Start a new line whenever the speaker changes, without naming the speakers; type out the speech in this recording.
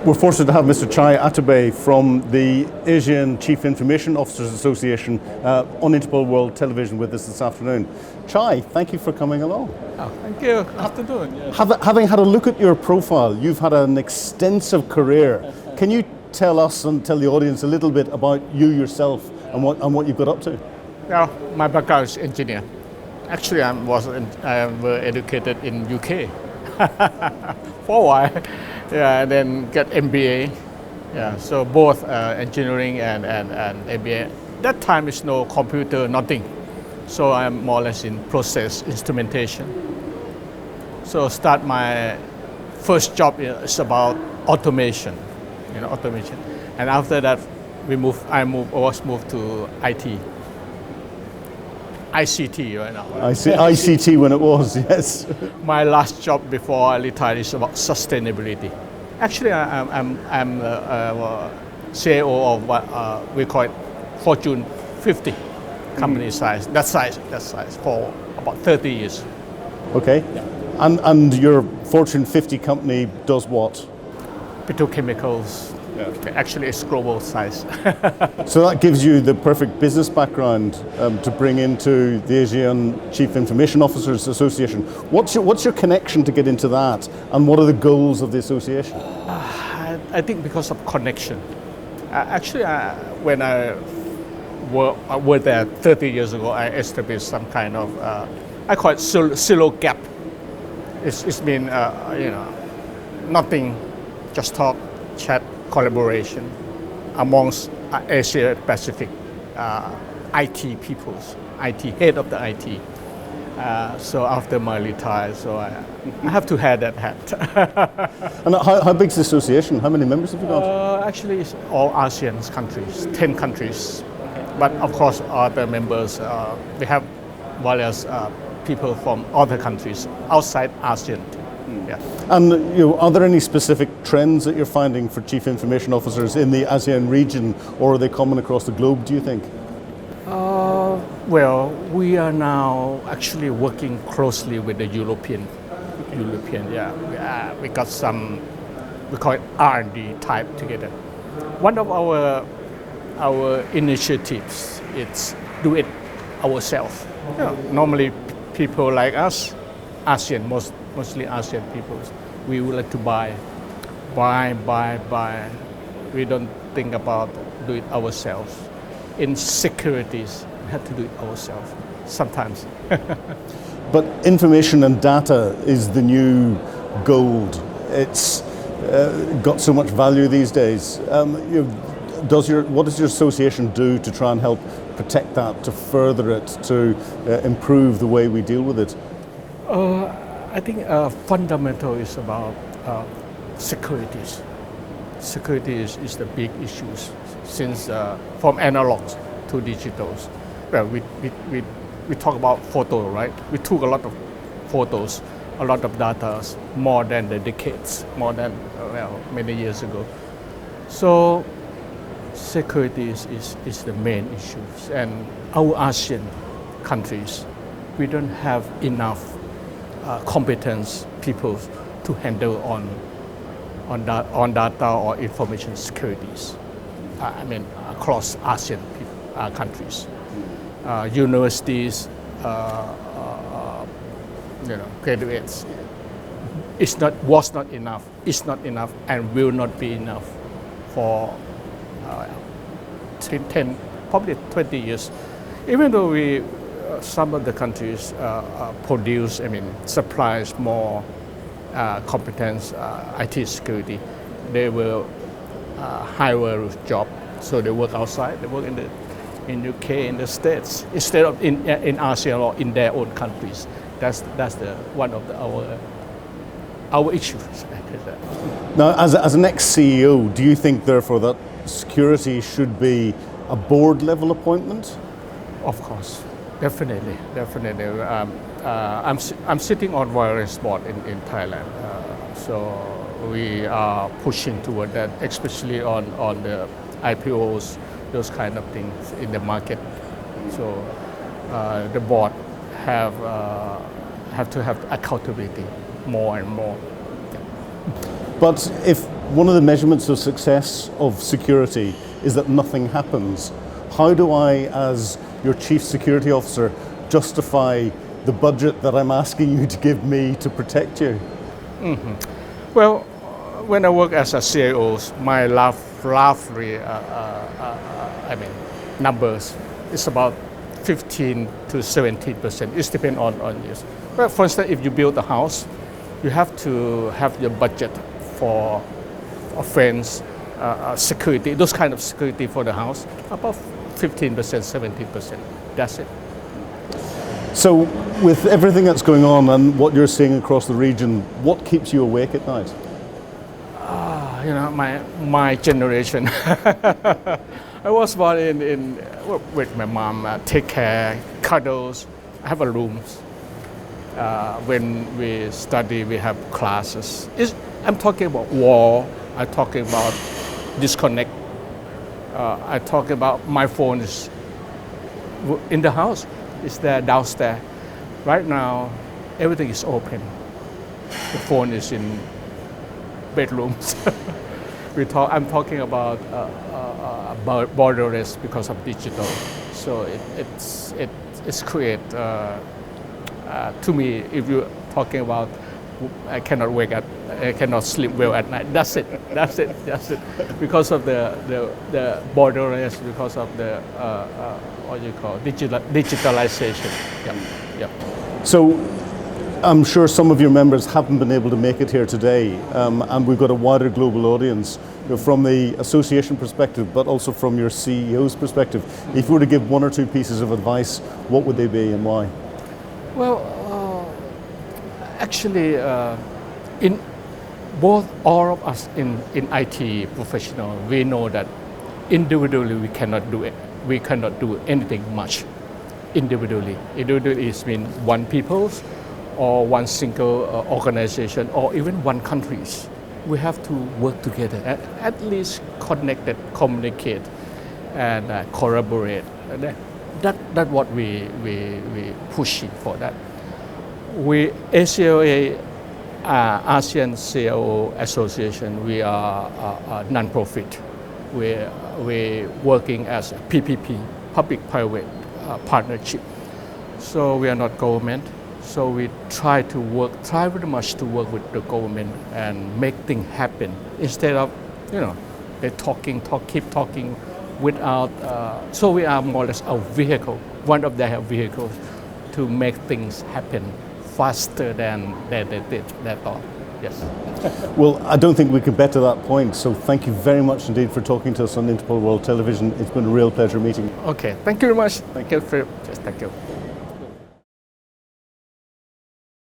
We're fortunate to have Mr Chaicharearn Atibaedye from the Asian Chief Information Officers Association on Interpol World Television with us this afternoon. Chai, thank you for coming along.
Oh, thank you. Afternoon. Yes.
Having had a look at your profile, you've had an extensive career. Can you tell us and tell the audience a little bit about you yourself and what you've got up to?
Well, my background is engineer. Actually, I was educated in UK for a while. Yeah, and then get MBA. Yeah, so both engineering and MBA. That time is no computer, nothing. So I'm more or less in process instrumentation. So start my first job is about automation, automation. And after that, I was moved to IT. ICT right now.
ICT when it was, yes.
My last job before I retired is about sustainability. Actually, I'm CIO of what we call it Fortune 50 company size. That size for about 30 years.
Okay. Yeah. And your Fortune 50 company does what?
Petrochemicals. Yeah. Actually, it's global size.
So that gives you the perfect business background to bring into the Asian Chief Information Officers Association. What's your connection to get into that, and what are the goals of the association?
I think because of connection. Actually, when I worked there 30 years ago, I established some kind of I call it silo gap. It's been nothing, just talk, chat, collaboration amongst Asia Pacific IT peoples, IT head of the IT. So after my retire, so I have to have that hat.
And how big is the association? How many members have you got?
Actually, it's all ASEAN countries, 10 countries. But of course, other members, we have various people from other countries outside ASEAN. Yeah.
And are there any specific trends that you're finding for Chief Information Officers in the ASEAN region, or are they common across the globe, do you think?
Well, we are now actually working closely with the European, yeah. We got some, we call it R&D type together. One of our initiatives is do it ourselves. Normally people like us, ASEAN, mostly ASEAN people, we would like to buy. We don't think about do it ourselves. In securities, we have to do it ourselves sometimes.
But information and data is the new gold. It's got so much value these days. What does your association do to try and help protect that, to further it, to improve the way we deal with it?
I think fundamental is about securities. Security is the big issues since from analog to digitals. Well, we talk about photo, right? We took a lot of photos, a lot of data, more than the decades, more than many years ago. So security is the main issues, and our ASEAN countries, we don't have enough competence people to handle on data or information securities. Across ASEAN countries, universities, graduates. Was not enough. It's not enough, and will not be enough for 10, probably 20 years. Even though some of the countries supplies more competence, IT security, they will hire a job, so they work outside. They work in UK, in the States, instead of in ASEAN or in their own countries. That's one of our issues.
Now, as an ex-CEO, do you think, therefore, that security should be a board-level appointment?
Of course, definitely. I'm sitting on various board in Thailand, so we are pushing toward that, especially on the IPOs, those kind of things in the market. So the board have to have accountability more and more.
But if one of the measurements of success of security is that nothing happens, how do I, as your Chief Security Officer, justify the budget that I'm asking you to give me to protect you?
Well, when I work as a CIO, my roughly, numbers is about 15 to 17%. It depends on this. Well, for instance, if you build a house, you have to have your budget for offense, security, those kind of security for the house, about 15%, 17%. That's it.
So with everything that's going on and what you're seeing across the region, what keeps you awake at night?
My generation. I was born with my mom, take care, cuddles. I have a room. When we study, we have classes. I'm talking about war. I'm talking about disconnect. I talk about my phone is in the house. It's there downstairs. Right now, everything is open. The phone is in bedrooms. I'm talking about borderless because of digital. So it's create. To me, if you're talking about, I cannot wake up, I cannot sleep well at night. That's it. Because of the borderless, because of the what you call digitalization. Yeah.
So I'm sure some of your members haven't been able to make it here today, and we've got a wider global audience. From the association perspective, but also from your CEO's perspective, if you were to give one or two pieces of advice, what would they be and why?
Well, actually, in both all of us in IT professional, we know that individually we cannot do it. We cannot do anything much individually. Individually is mean one people, or one single organization, or even one countries. We have to work together, at least connected, communicate, and collaborate. That's what we pushing for that. We ACIOA, ASEAN CIO Association, we are a non-profit. We're working as a PPP, public-private partnership. So we are not government. So we try very much to work with the government and make things happen instead of, they keep talking without. So we are more or less a vehicle, one of their vehicles to make things happen faster than they did. That's all. Yes.
Well, I don't think we can bet to that point. So thank you very much indeed for talking to us on Interpol World Television. It's been a real pleasure meeting you.
Okay. Thank you very much. Thank you, Philip. Yes, thank you.